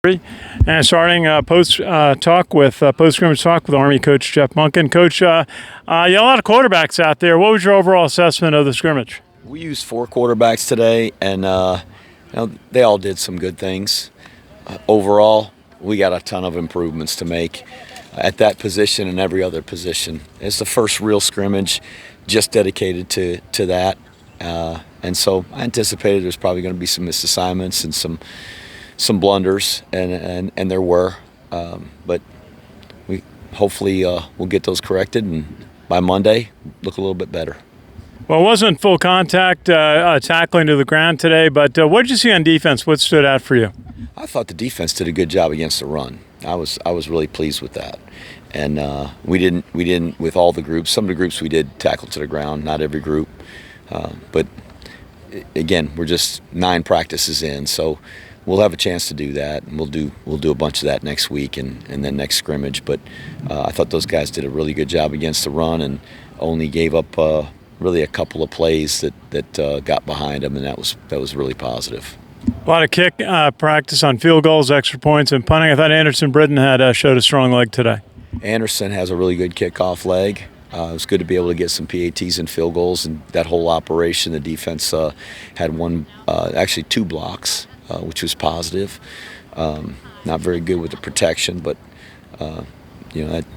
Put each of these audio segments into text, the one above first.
And starting post-scrimmage talk with Army coach Jeff Monken. Coach, you had a lot of quarterbacks out there. What was your overall assessment of the scrimmage? We used 4 quarterbacks today, and they all did some good things. Overall, we got a ton of improvements to make at that position and every other position. It's the first real scrimmage just dedicated to that. And so I anticipated there's probably going to be some missed assignments and some blunders, and there were. But we hopefully we'll get those corrected, and by Monday, look a little bit better. Well, it wasn't full contact tackling to the ground today, but what did you see on defense? What stood out for you? I thought the defense did a good job against the run. I was really pleased with that, and we didn't with all the groups. Some of the groups we did tackle to the ground, not every group, but again, we're just 9 practices in, so we'll have a chance to do that, and we'll do a bunch of that next week and then next scrimmage. But I thought those guys did a really good job against the run and only gave up really a couple of plays that got behind them, and that was really positive. A lot of kick practice on field goals, extra points, and punting. I thought Anderson Britton had showed a strong leg today. Anderson has a really good kickoff leg. It was good to be able to get some PATs and field goals, and that whole operation. The defense had actually 2 blocks, which was positive. Not very good with the protection, but a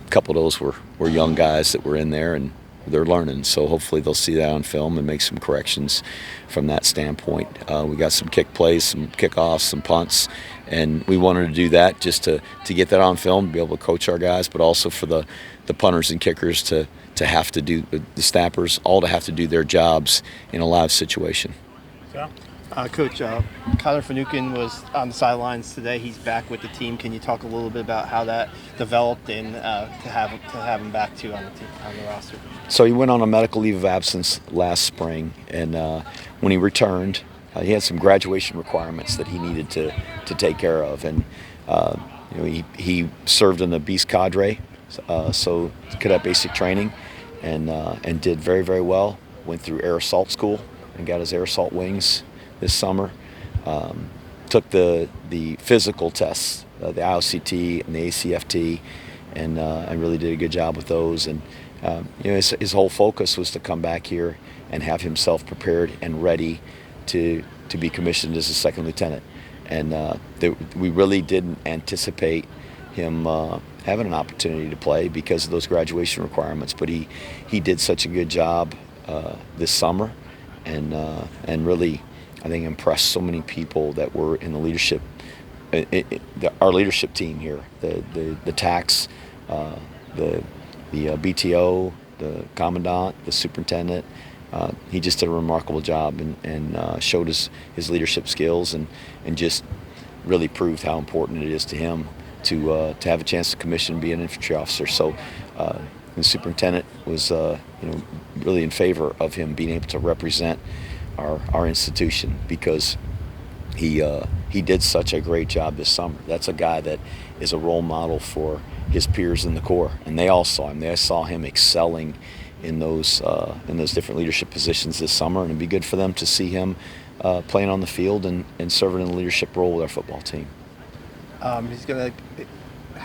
couple of those were young guys that were in there, and they're learning. So hopefully they'll see that on film and make some corrections from that standpoint. We got some kick plays, some kickoffs, some punts, and we wanted to do that just to get that on film, to be able to coach our guys, but also for the punters and kickers to have to do, the snappers, all to have to do their jobs in a live situation. Yeah. Coach, Kyler Finucane was on the sidelines today. He's back with the team. Can you talk a little bit about how that developed and to have him back too on the roster? So he went on a medical leave of absence last spring, and when he returned, he had some graduation requirements that he needed to take care of, and he served in the Beast Cadre, so cadet basic training, and did very, very well. Went through air assault school and got his air assault wings this summer. Took the physical tests, the IOCT and the ACFT, and really did a good job with those. And his whole focus was to come back here and have himself prepared and ready to be commissioned as a second lieutenant. And we really didn't anticipate him having an opportunity to play because of those graduation requirements. But he did such a good job this summer, and really, I think, impressed so many people that were in the leadership, our leadership team here, the TACs, the BTO, the commandant, the superintendent. He just did a remarkable job and showed his leadership skills and just really proved how important it is to him to have a chance to commission and be an infantry officer. So the superintendent was really in favor of him being able to represent our institution because he did such a great job this summer. That's a guy that is a role model for his peers in the Corps, and they all saw him. They saw him excelling in those different leadership positions this summer, and it'd be good for them to see him playing on the field and serving in a leadership role with our football team. He's gonna.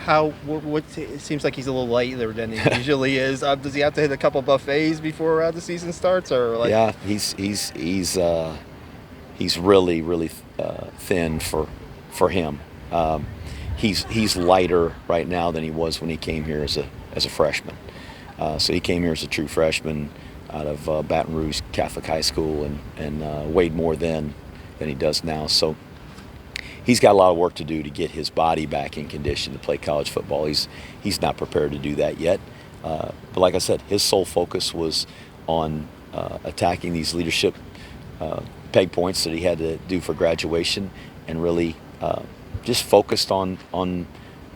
It seems like he's a little lighter than he usually is. Does he have to hit a couple buffets before the season starts, or like? Yeah, he's really, really thin for him. He's lighter right now than he was when he came here as a freshman. So he came here as a true freshman out of Baton Rouge Catholic High School and weighed more then than he does now. So he's got a lot of work to do to get his body back in condition to play college football. He's not prepared to do that yet. But like I said, his sole focus was on attacking these leadership peg points that he had to do for graduation, and really just focused on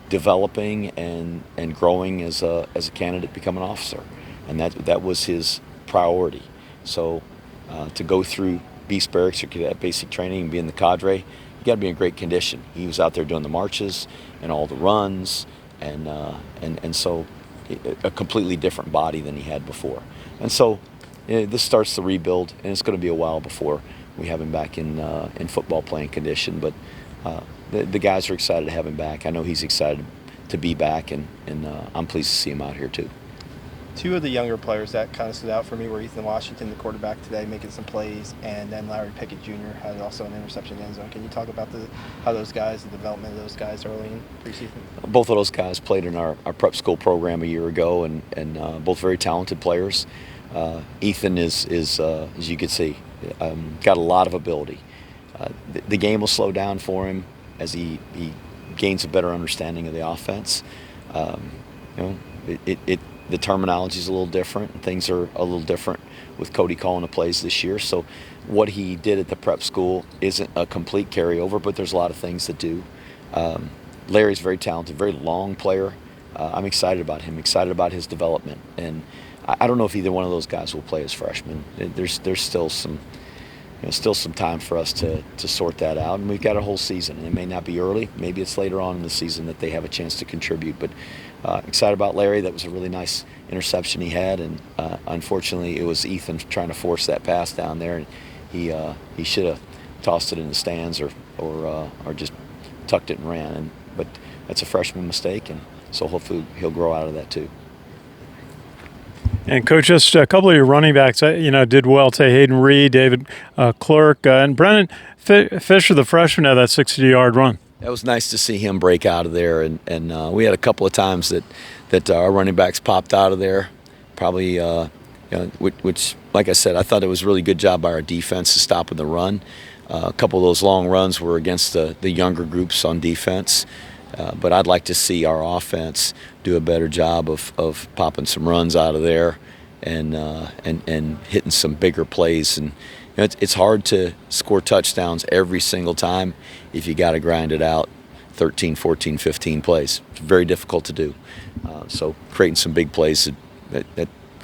developing and growing as a candidate to become an officer, and that was his priority. So to go through Beast Barracks or Cadet basic training and be in the cadre, you got to be in great condition. He was out there doing the marches and all the runs, and so a completely different body than he had before. And so this starts the rebuild, and it's going to be a while before we have him back in football playing condition. But the guys are excited to have him back. I know he's excited to be back, and I'm pleased to see him out here too. Two of the younger players that kind of stood out for me were Ethan Washington, the quarterback today, making some plays, and then Larry Pickett Jr. had also an interception in the end zone. Can you talk about how those guys, the development of those guys early in preseason? Both of those guys played in our prep school program a year ago, and both very talented players. Ethan is as you can see, got a lot of ability. The game will slow down for him as he gains a better understanding of the offense. The terminology is a little different, and things are a little different with Cody calling the plays this year. So what he did at the prep school isn't a complete carryover, but there's a lot of things that do. Larry's very talented, very long player. I'm excited about him, excited about his development, and I don't know if either one of those guys will play as freshmen. There's still some time for us to sort that out, and we've got a whole season. And it may not be early, maybe it's later on in the season that they have a chance to contribute. But excited about Larry. That was a really nice interception he had, and unfortunately it was Ethan trying to force that pass down there, and he should have tossed it in the stands or just tucked it and ran. But that's a freshman mistake, and so hopefully he'll grow out of that too. And Coach, just a couple of your running backs, did well today. Hayden Reed, David Clerk, and Brennan Fisher, the freshman, had that 60-yard run. That was nice to see him break out of there, and we had a couple of times that our running backs popped out of there. Probably, which, like I said, I thought it was a really good job by our defense stopping the run. A couple of those long runs were against the younger groups on defense. But I'd like to see our offense do a better job of popping some runs out of there and hitting some bigger plays. And it's hard to score touchdowns every single time if you got to grind it out 13, 14, 15 plays. It's very difficult to do. So creating some big plays, that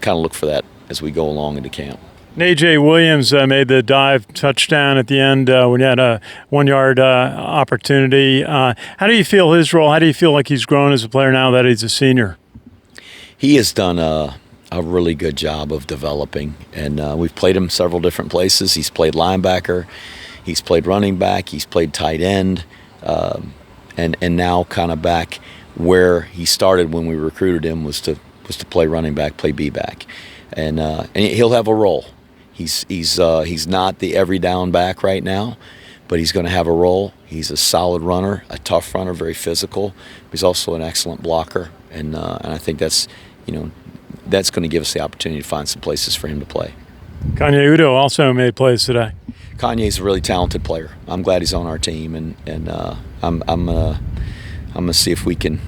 kind of look for that as we go along into camp. A.J. Williams made the dive touchdown at the end when he had a 1-yard opportunity. How do you feel his role? How do you feel like he's grown as a player now that he's a senior? He has done a really good job of developing, and we've played him several different places. He's played linebacker, he's played running back, he's played tight end, and now kind of back where he started when we recruited him was to play running back, play B-back, and he'll have a role. He's not the every down back right now, but he's going to have a role. He's a solid runner, a tough runner, very physical. He's also an excellent blocker, and I think that's going to give us the opportunity to find some places for him to play. Kanye Udo also made plays today. Kanye's a really talented player. I'm glad he's on our team, and I'm gonna see if we can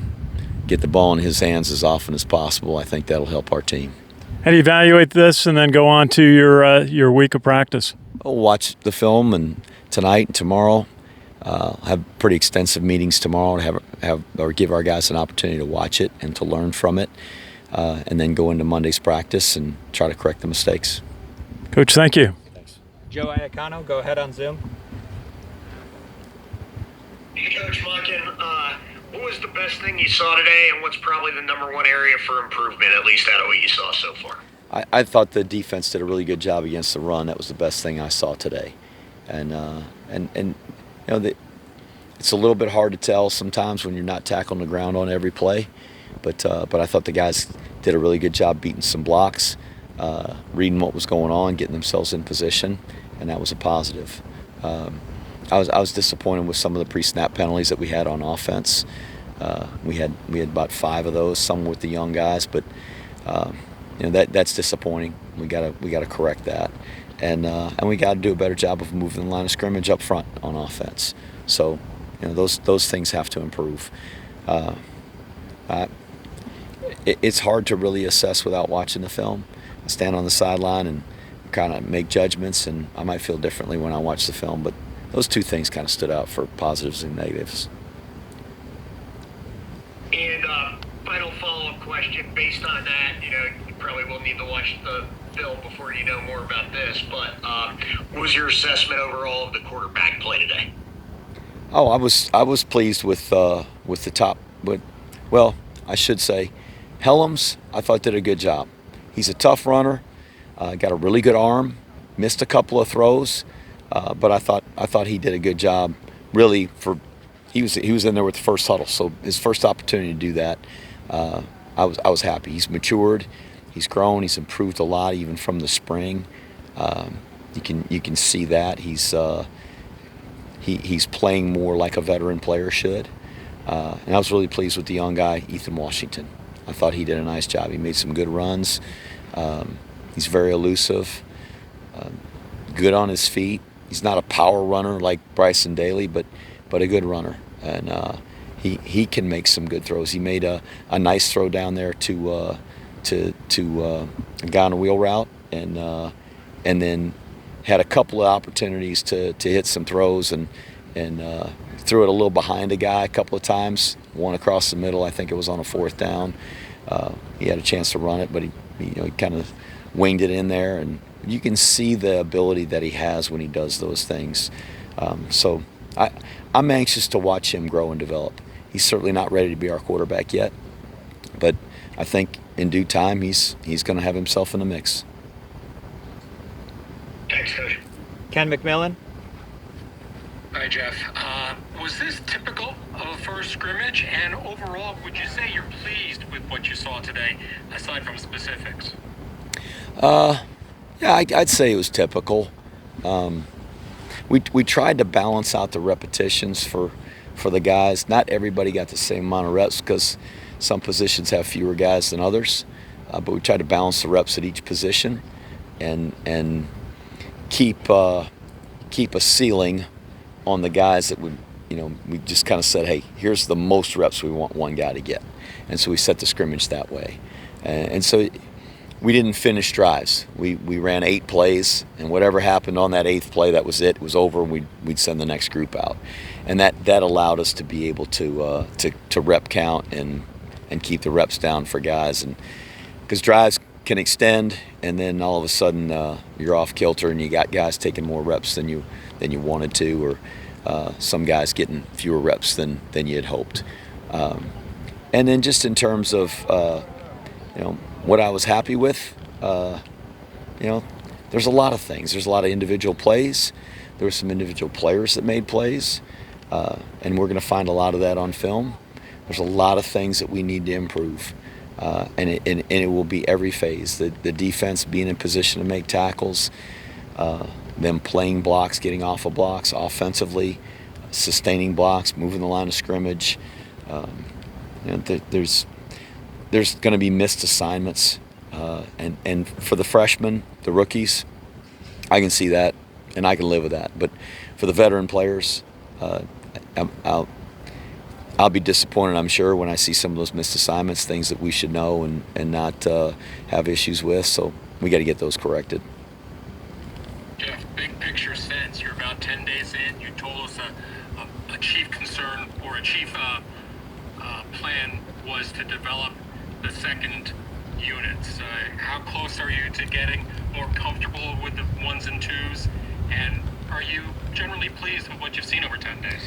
get the ball in his hands as often as possible. I think that'll help our team. How do you evaluate this and then go on to your week of practice? I'll watch the film and tonight and tomorrow. Have pretty extensive meetings tomorrow to have or give our guys an opportunity to watch it and to learn from it, and then go into Monday's practice and try to correct the mistakes. Coach, thank you. Thanks. Joe Iacano, go ahead on Zoom. Hey, Coach Monken, what was the best thing you saw today, and what's probably the number one area for improvement, at least out of what you saw so far? I thought the defense did a really good job against the run. That was the best thing I saw today, and it's a little bit hard to tell sometimes when you're not tackling the ground on every play, but I thought the guys did a really good job beating some blocks, reading what was going on, getting themselves in position, and that was a positive. I was disappointed with some of the pre-snap penalties that we had on offense. We had about 5 of those, some with the young guys, but that's disappointing. We gotta correct that, and we got to do a better job of moving the line of scrimmage up front on offense. So those things have to improve. It's hard to really assess without watching the film. I stand on the sideline and kind of make judgments, and I might feel differently when I watch the film, but those two things kind of stood out for positives and negatives. And final follow-up question based on that, you probably will need to watch the film before you know more about this, but what was your assessment overall of the quarterback play today? Oh, I was pleased with the top, but well, I should say, Helms I thought did a good job. He's a tough runner, got a really good arm, missed a couple of throws. But I thought he did a good job, really, for he was in there with the first huddle. So his first opportunity to do that, I was happy. He's matured, he's grown, he's improved a lot even from the spring. You can see that he's playing more like a veteran player should. And I was really pleased with the young guy, Ethan Washington. I thought he did a nice job. He made some good runs. He's very elusive, good on his feet. He's not a power runner like Bryson Daly, but a good runner. And he can make some good throws. He made a nice throw down there to a guy on a wheel route, and then had a couple of opportunities to hit some throws and threw it a little behind a guy a couple of times. One across the middle, I think it was on a 4th down. He had a chance to run it, but he kind of winged it in there, and you can see the ability that he has when he does those things. So I'm anxious to watch him grow and develop. He's certainly not ready to be our quarterback yet, but I think in due time he's going to have himself in the mix. Thanks, Coach. Ken McMillan. Hi, Jeff. Was this typical of a first scrimmage? And overall, would you say you're pleased with what you saw today, aside from specifics? Yeah, I'd say it was typical. We tried to balance out the repetitions for the guys. Not everybody got the same amount of reps because some positions have fewer guys than others. But we tried to balance the reps at each position and keep a ceiling on the guys that would, we just kind of said, hey, here's the most reps we want one guy to get. And so we set the scrimmage that way. And so we didn't finish drives. We ran 8 plays, and whatever happened on that 8th play, that was it. It was over, and we'd send the next group out. And that allowed us to be able to rep count and keep the reps down for guys. And because drives can extend, and then all of a sudden you're off kilter, and you got guys taking more reps than you wanted to, or some guys getting fewer reps than you had hoped. And then just in terms of what I was happy with, there's a lot of things. There's a lot of individual plays. There were some individual players that made plays, and we're going to find a lot of that on film. There's a lot of things that we need to improve, and it will be every phase. The defense being in position to make tackles, them playing blocks, getting off of blocks, offensively, sustaining blocks, moving the line of scrimmage. There's going to be missed assignments, and for the freshmen, the rookies, I can see that, and I can live with that. But for the veteran players, I'll be disappointed, I'm sure, when I see some of those missed assignments, things that we should know and not have issues with. So we got to get those corrected. Jeff, big picture sense. You're about 10 days in. You told us a chief concern or a chief plan was to develop the second units. How close are you to getting more comfortable with the 1s and 2s? And are you generally pleased with what you've seen over 10 days?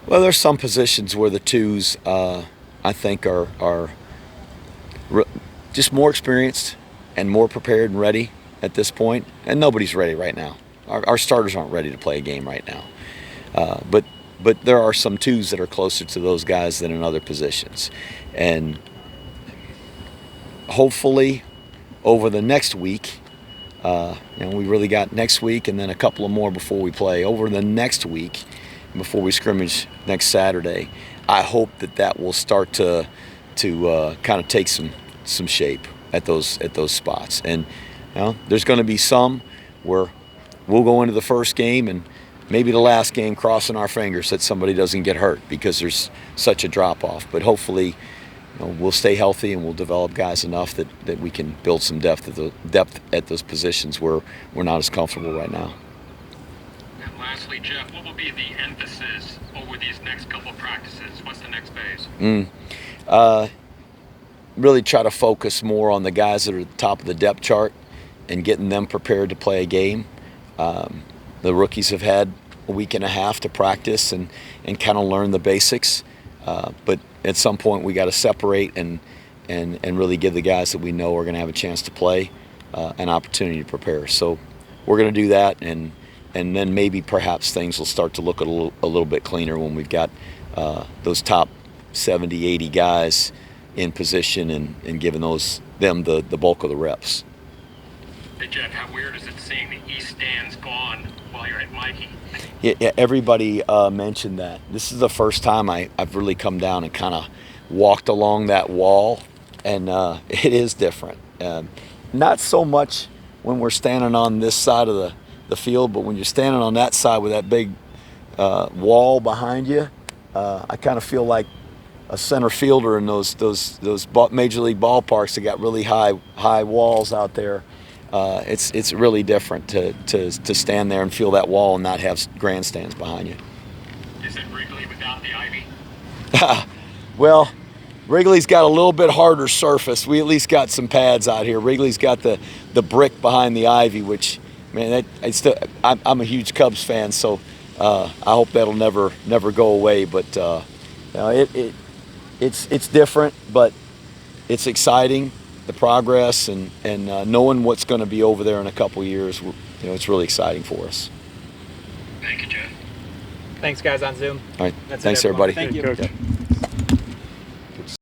Well, there's some positions where the 2s, I think, are just more experienced and more prepared and ready at this point. And nobody's ready right now. Our starters aren't ready to play a game right now. But there are some 2s that are closer to those guys than in other positions. And hopefully over the next week, we really got next week and then a couple of more before we play. Over the next week, before we scrimmage next Saturday, I hope that will start to kind of take some shape at those spots. And there's going to be some where we'll go into the first game and maybe the last game crossing our fingers that somebody doesn't get hurt because there's such a drop-off. But hopefully we'll stay healthy and we'll develop guys enough that we can build some depth at those positions where we're not as comfortable right now. And lastly, Jeff, what will be the emphasis over these next couple of practices? What's the next phase? Really try to focus more on the guys that are at the top of the depth chart and getting them prepared to play a game. The rookies have had a week and a half to practice and kind of learn the basics. But at some point we got to separate and really give the guys that we know are going to have a chance to play an opportunity to prepare. So we're going to do that, and then maybe perhaps things will start to look a little bit cleaner when we've got those top 70, 80 guys in position and giving them the bulk of the reps. Hey Jeff, how weird is it seeing the East stands gone while you're at Mikey? Yeah, everybody mentioned that. This is the first time I've really come down and kind of walked along that wall, and it is different. Not so much when we're standing on this side of the field, but when you're standing on that side with that big wall behind you, I kind of feel like a center fielder in those major league ballparks that got really high walls out there. It's really different to stand there and feel that wall and not have grandstands behind you. Is it Wrigley without the ivy? Well, Wrigley's got a little bit harder surface. We at least got some pads out here. Wrigley's got the brick behind the ivy, which, man, I'm a huge Cubs fan, so I hope that'll never go away. But it's different, but it's exciting. The progress and knowing what's going to be over there in a couple years, it's really exciting for us. Thank you, Jeff. Thanks, guys, on Zoom. All right, That's it, thanks everyone. everybody. Thank you. Coach.